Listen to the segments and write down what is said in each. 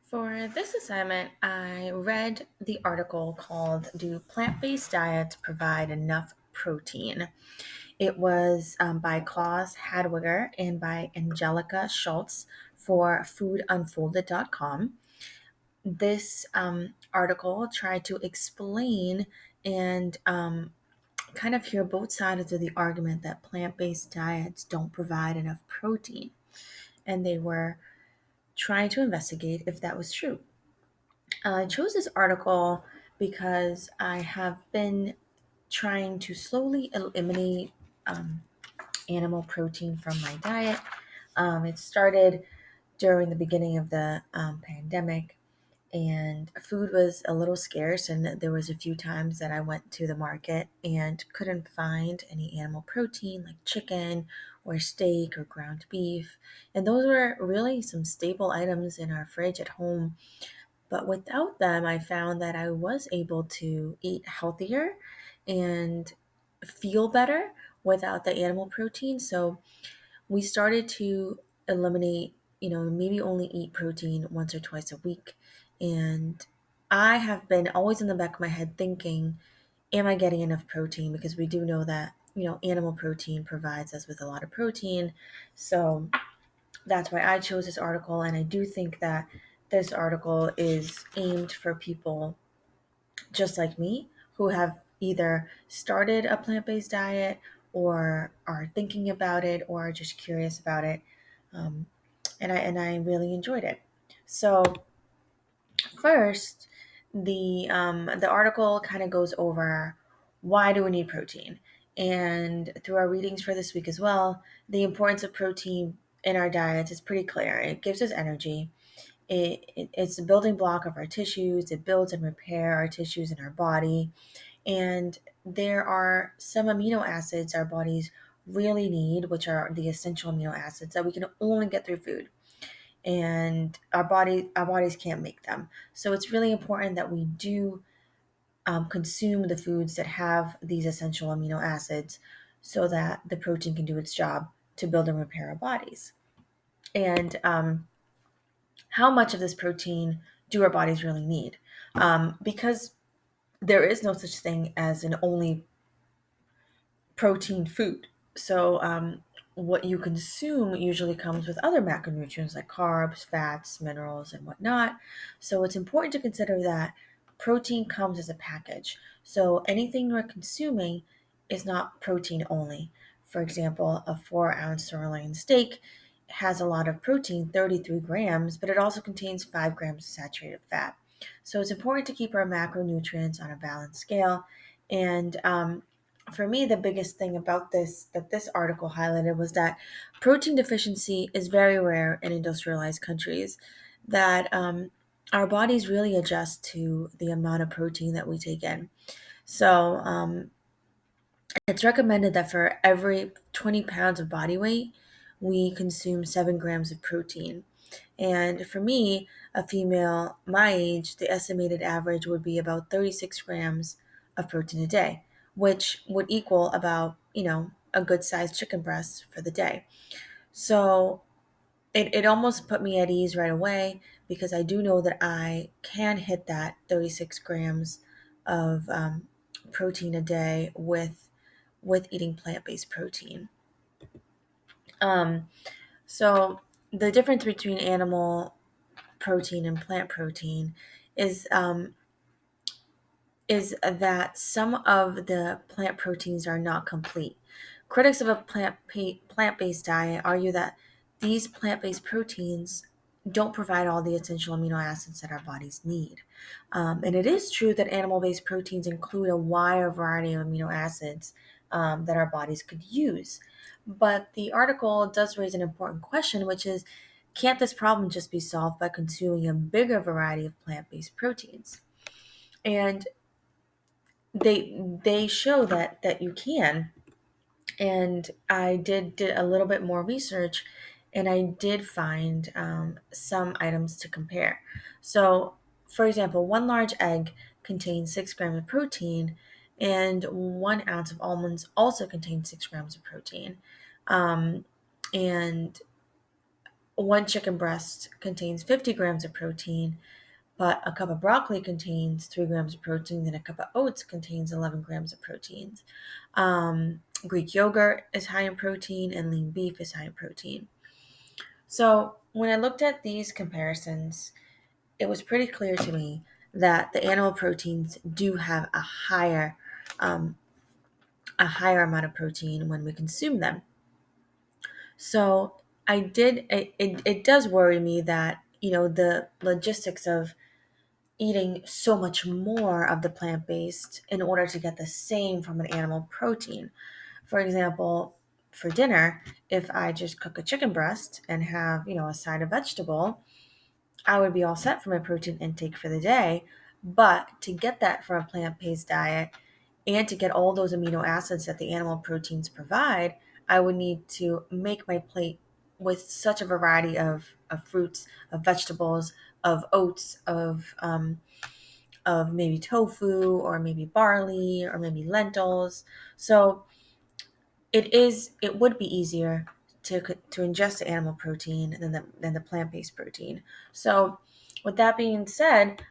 For this assignment, I read the article called Do Plant-Based Diets Provide Enough Protein? It was by Klaus Hadwiger and by Angelica Schultz for foodunfolded.com. This article tried to explain and kind of hear both sides of the argument that plant-based diets don't provide enough protein. And they were trying to investigate if that was true. I chose this article because I have been trying to slowly eliminate um, animal protein from my diet. It started during the beginning of the pandemic, and food was a little scarce, and there was a few times that I went to the market and couldn't find any animal protein like chicken or steak or ground beef. And those were really some staple items in our fridge at home, but without them, I found that I was able to eat healthier and feel better without the animal protein. So we started to eliminate, maybe only eat protein once or twice a week. And I have been always in the back of my head thinking, am I getting enough protein? Because we do know that, animal protein provides us with a lot of protein. So that's why I chose this article. And I do think that this article is aimed for people just like me who have either started a plant based diet or are thinking about it or are just curious about it. Um, and I really enjoyed it. So, first, the article kind of goes over why do we need protein, and through our readings for this week as well, the importance of protein in our diets is pretty clear. It gives us energy. It's a building block of our tissues. It builds and repair our tissues in our body. And there are some amino acids our bodies really need, which are the essential amino acids that we can only get through food, and our bodies can't make them. So it's really important that we do consume the foods that have these essential amino acids so that the protein can do its job to build and repair our bodies. And how much of this protein do our bodies really need? Because there is no such thing as an only protein food. So, what you consume usually comes with other macronutrients like carbs, fats, minerals, and whatnot. So, it's important to consider that protein comes as a package. So, anything you're consuming is not protein only. For example, a 4-ounce sirloin steak has a lot of protein, 33 grams, but it also contains 5 grams of saturated fat. So, it's important to keep our macronutrients on a balanced scale. And for me, the biggest thing about this that this article highlighted was that protein deficiency is very rare in industrialized countries, that our bodies really adjust to the amount of protein that we take in. So it's recommended that for every 20 pounds of body weight, we consume 7 grams of protein. And for me, a female my age, the estimated average would be about 36 grams of protein a day, which would equal about, a good sized chicken breast for the day. So it almost put me at ease right away because I do know that I can hit that 36 grams of protein a day with eating plant-based protein. Um, so the difference between animal protein and plant protein is um, is that some of the plant proteins are not complete. Critics of a plant-based diet argue that these plant-based proteins don't provide all the essential amino acids that our bodies need. And it is true that animal-based proteins include a wider variety of amino acids that our bodies could use. But the article does raise an important question, which is, can't this problem just be solved by consuming a bigger variety of plant-based proteins? And they show that you can. And I did a little bit more research, and I did find some items to compare. So, for example, one large egg contains 6 grams of protein, and 1 ounce of almonds also contains 6 grams of protein. um, and one chicken breast contains 50 grams of protein, but a cup of broccoli contains 3 grams of protein, and a cup of oats contains 11 grams of proteins. Greek yogurt is high in protein, and lean beef is high in protein. So when I looked at these comparisons, it was pretty clear to me that the animal proteins do have um, a higher amount of protein when we consume them. So it does worry me that, the logistics of eating so much more of the plant-based in order to get the same from an animal protein. For example, for dinner, if I just cook a chicken breast and have, a side of vegetable, I would be all set for my protein intake for the day. But to get that from a plant-based diet and to get all those amino acids that the animal proteins provide, I would need to make my plate with such a variety of fruits, of vegetables, of oats, of maybe tofu or maybe barley or maybe lentils. So it would be easier to ingest the animal protein than the plant-based protein. So with that being said,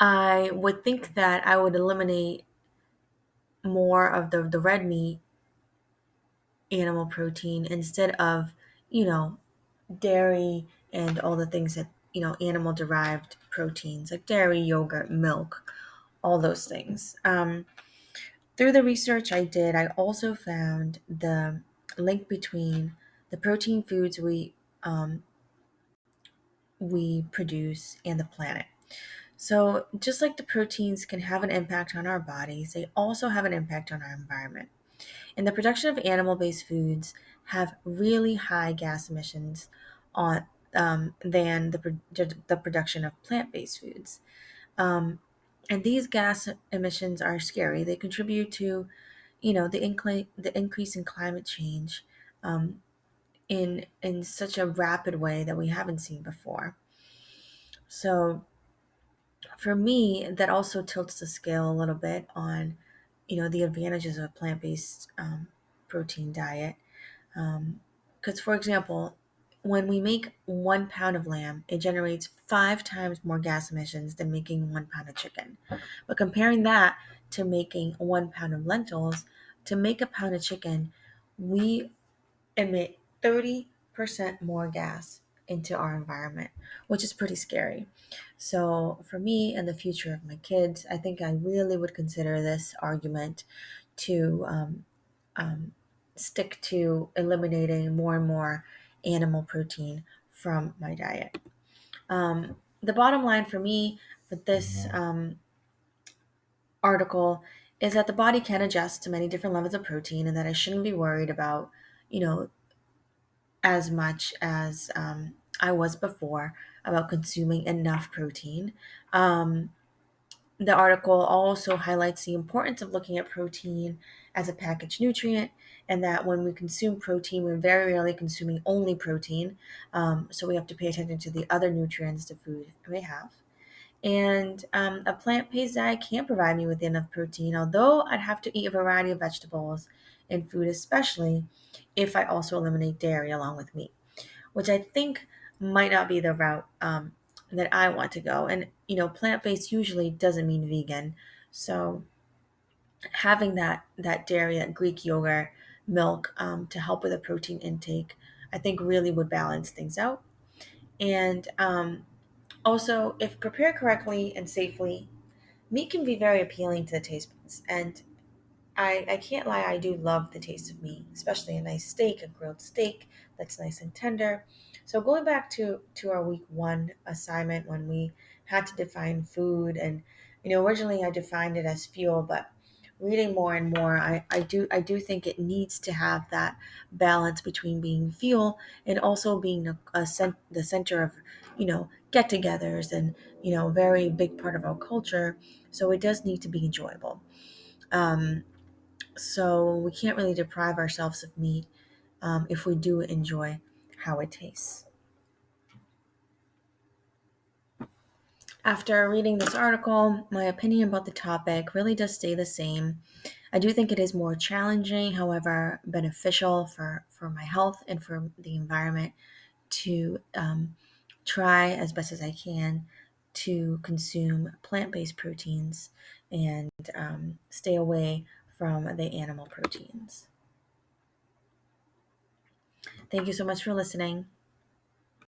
I would think that I would eliminate more of the red meat animal protein instead of, you know, dairy and all the things that, animal derived proteins like dairy, yogurt, milk, all those things. Through the research I did, I also found the link between the protein foods we produce and the planet. So, just like the proteins can have an impact on our bodies, they also have an impact on our environment. And the production of animal-based foods have really high gas emissions on than the production of plant-based foods. Um, and these gas emissions are scary. They contribute to, the increase in climate change um, in such a rapid way that we haven't seen before. So for me, that also tilts the scale a little bit on, the advantages of a plant-based protein diet. Because, for example, when we make 1 pound of lamb, it generates 5 times more gas emissions than making 1 pound of chicken. But comparing that to making 1 pound of lentils, to make a pound of chicken, we emit 30% more gas into our environment, which is pretty scary. So, for me and the future of my kids, I think I really would consider this argument to um, stick to eliminating more and more animal protein from my diet. The bottom line for me for this article is that the body can adjust to many different levels of protein and that I shouldn't be worried about, you know, as much as I was before about consuming enough protein. Um, the article also highlights the importance of looking at protein as a packaged nutrient, and that when we consume protein, we're very rarely consuming only protein. So we have to pay attention to the other nutrients the food may have. And a plant based diet can provide me with enough protein, although I'd have to eat a variety of vegetables and fruit, especially if I also eliminate dairy along with meat, which I think might not be the route that I want to go. And, plant based usually doesn't mean vegan. So having that dairy, that Greek yogurt, milk to help with a protein intake, I think really would balance things out. And also, if prepared correctly and safely, meat can be very appealing to the taste buds. And I can't lie, I do love the taste of meat, especially a nice steak, a grilled steak that's nice and tender. So going back to our week one assignment when we had to define food, and originally I defined it as fuel, but reading more and more, I do think it needs to have that balance between being fuel and also being the center of get-togethers and very big part of our culture. So it does need to be enjoyable. Um, so we can't really deprive ourselves of meat if we do enjoy how it tastes. After reading this article, my opinion about the topic really does stay the same. I do think it is more challenging, however, beneficial for my health and for the environment to try as best as I can to consume plant based proteins and stay away from the animal proteins. Thank you so much for listening.